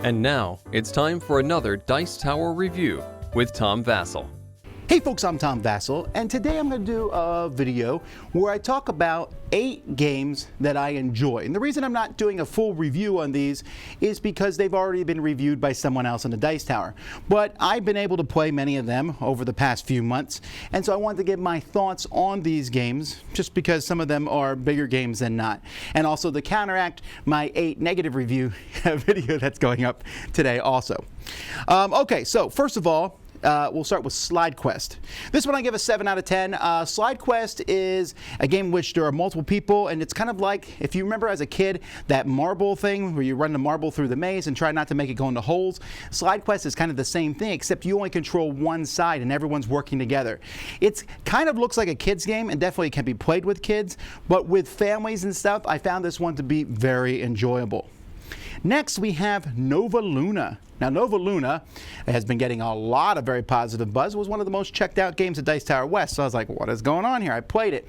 And now, it's time for another Dice Tower review with Tom Vasel. Hey folks, I'm Tom Vasel, and today I'm going to do a video where I talk about 8 games that I enjoy. And the reason I'm not doing a full review on these is because they've already been reviewed by someone else on the Dice Tower. But I've been able to play many of them over the past few months, and so I wanted to give my thoughts on these games, just because some of them are bigger games than not. And also to counteract my 8 negative review video that's going up today also. Okay, so first of all, we'll start with Slide Quest. This one I give a 7 out of 10. Slide Quest is a game in which there are multiple people, and it's kind of like, if you remember as a kid, that marble thing where you run the marble through the maze and try not to make it go into holes. Slide Quest is kind of the same thing, except you only control one side and everyone's working together. It kind of looks like a kid's game and definitely can be played with kids, but with families and stuff, I found this one to be very enjoyable. Next, we have Nova Luna. Now, Nova Luna has been getting a lot of very positive buzz. It was one of the most checked out games at Dice Tower West. So I was like, what is going on here? I played it.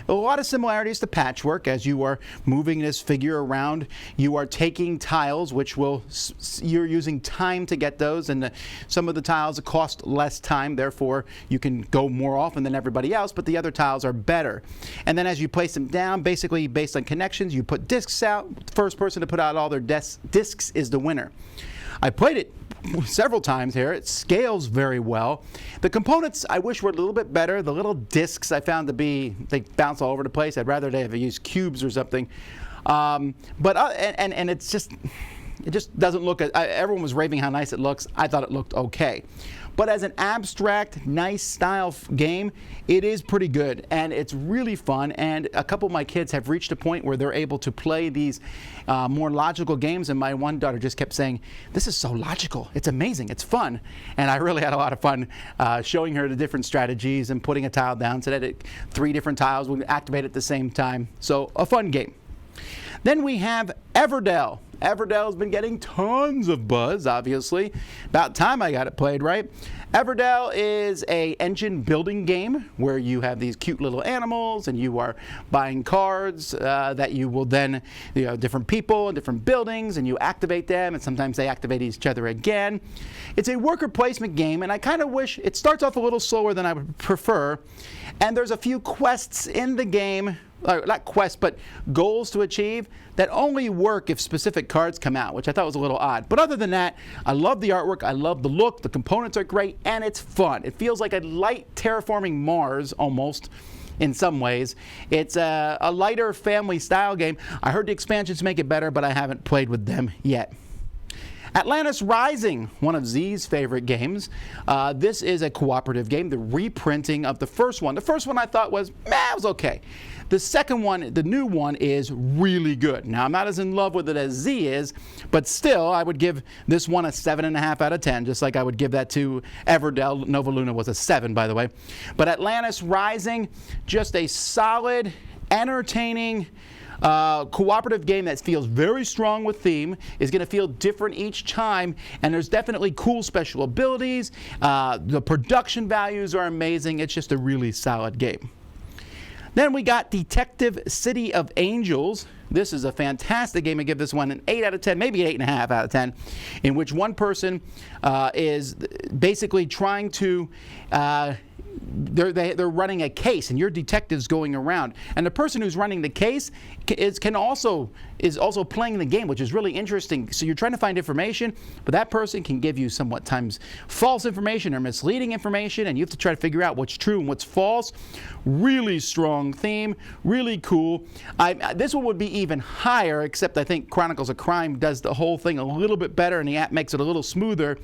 A lot of similarities to Patchwork. As you are moving this figure around, you are taking tiles, which you're using time to get those, and some of the tiles cost less time, therefore you can go more often than everybody else, but the other tiles are better. And then as you place them down, basically based on connections, you put discs out. First person to put out all their discs is the winner. I played it several times here. It scales very well. The components I wish were a little bit better. The little discs I found to be, they bounce all over the place. I'd rather they have used cubes or something. And it's just, it just doesn't look, everyone was raving how nice it looks. I thought it looked okay. But as an abstract, nice style game, it is pretty good, and it's really fun. And a couple of my kids have reached a point where they're able to play these more logical games, and my one daughter just kept saying, this is so logical, it's amazing, it's fun. And I really had a lot of fun showing her the different strategies and putting a tile down so that 3 different tiles would activate at the same time. So a fun game. Then we have Everdell. Everdell has been getting tons of buzz, obviously. About time I got it played, right? Everdell is a engine building game where you have these cute little animals and you are buying cards that you will then, different people and different buildings, and you activate them, and sometimes they activate each other again. It's a worker placement game, and I kind of wish it starts off a little slower than I would prefer, and there's a few quests in the game, not quests, but goals to achieve that only work if specific cards come out, which I thought was a little odd. But other than that, I love the artwork, I love the look, the components are great, and it's fun. It feels like a light terraforming Mars, almost, in some ways. It's a lighter family style game. I heard the expansions make it better, but I haven't played with them yet. Atlantis Rising, one of Z's favorite games. This is a cooperative game, the reprinting of the first one. The first one I thought was, it was okay. The second one, the new one, is really good. Now, I'm not as in love with it as Z is, but still, I would give this one a 7.5 out of 10, just like I would give that to Everdell. Nova Luna was a 7, by the way. But Atlantis Rising, just a solid, entertaining, cooperative game that feels very strong with theme, is going to feel different each time, and there's definitely cool special abilities. The production values are amazing. It's just a really solid game. Then we got Detective City of Angels. This is a fantastic game. I give this one an 8 out of 10, maybe 8.5 out of 10, in which one person is basically trying to they're running a case, and your detective's going around, and the person who's running the case is also playing the game, which is really interesting. So you're trying to find information, but that person can give you somewhat times false information or misleading information, and you have to try to figure out what's true and what's false. Really strong theme, really cool. This one would be even higher, except I think Chronicles of Crime does the whole thing a little bit better, and the app makes it a little smoother.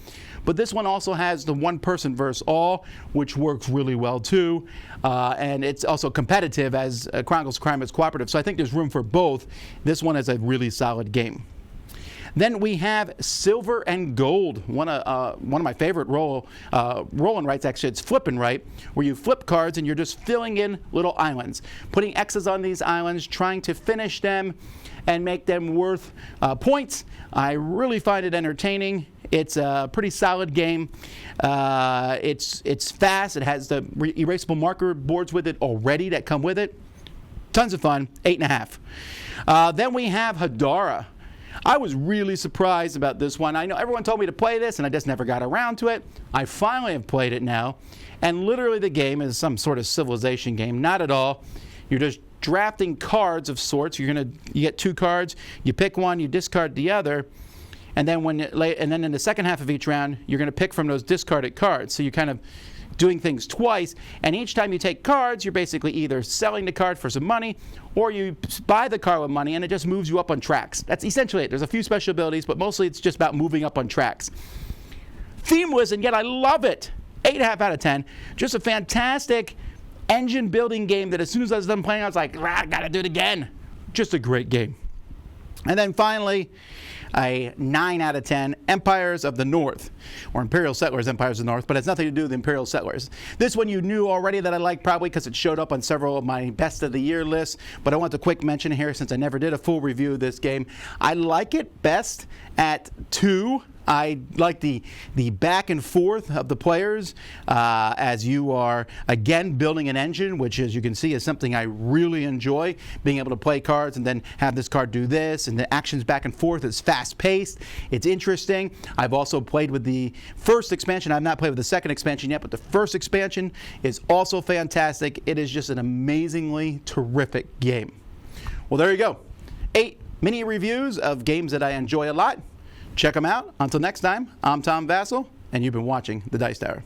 But this one also has the one person versus all, which works really well too. And it's also competitive, as Chronicles of Crime is cooperative. So I think there's room for both. This one is a really solid game. Then we have Silver and Gold, one of my favorite roll and writes. Actually, it's flip and write, where you flip cards and you're just filling in little islands, putting X's on these islands, trying to finish them and make them worth points. I really find it entertaining. It's a pretty solid game. It's fast. It has the erasable marker boards with it already that come with it. Tons of fun. 8.5. Then we have Hadara. I was really surprised about this one. I know everyone told me to play this, and I just never got around to it. I finally have played it now, and literally the game is some sort of civilization game. Not at all. You're just drafting cards of sorts. You get 2 cards. You pick one. You discard the other. And then in the second half of each round, you're going to pick from those discarded cards. So you're kind of doing things twice. And each time you take cards, you're basically either selling the card for some money, or you buy the card with money, and it just moves you up on tracks. That's essentially it. There's a few special abilities, but mostly it's just about moving up on tracks. Themeless, and yet I love it. 8.5 out of 10. Just a fantastic engine building game that as soon as I was done playing, I was like, I gotta do it again. Just a great game. And then finally, a 9 out of 10, Empires of the North, or Imperial Settlers, Empires of the North, but it has nothing to do with Imperial Settlers. This one you knew already that I liked, probably because it showed up on several of my best of the year lists, but I want a quick mention here since I never did a full review of this game. I like it best at 2. I like the back and forth of the players as you are, again, building an engine, which, as you can see, is something I really enjoy, being able to play cards and then have this card do this, and the actions back and forth is fast-paced. It's interesting. I've also played with the first expansion. I've not played with the second expansion yet, but the first expansion is also fantastic. It is just an amazingly terrific game. Well, there you go. 8 mini reviews of games that I enjoy a lot. Check them out. Until next time, I'm Tom Vasel, and you've been watching The Dice Tower.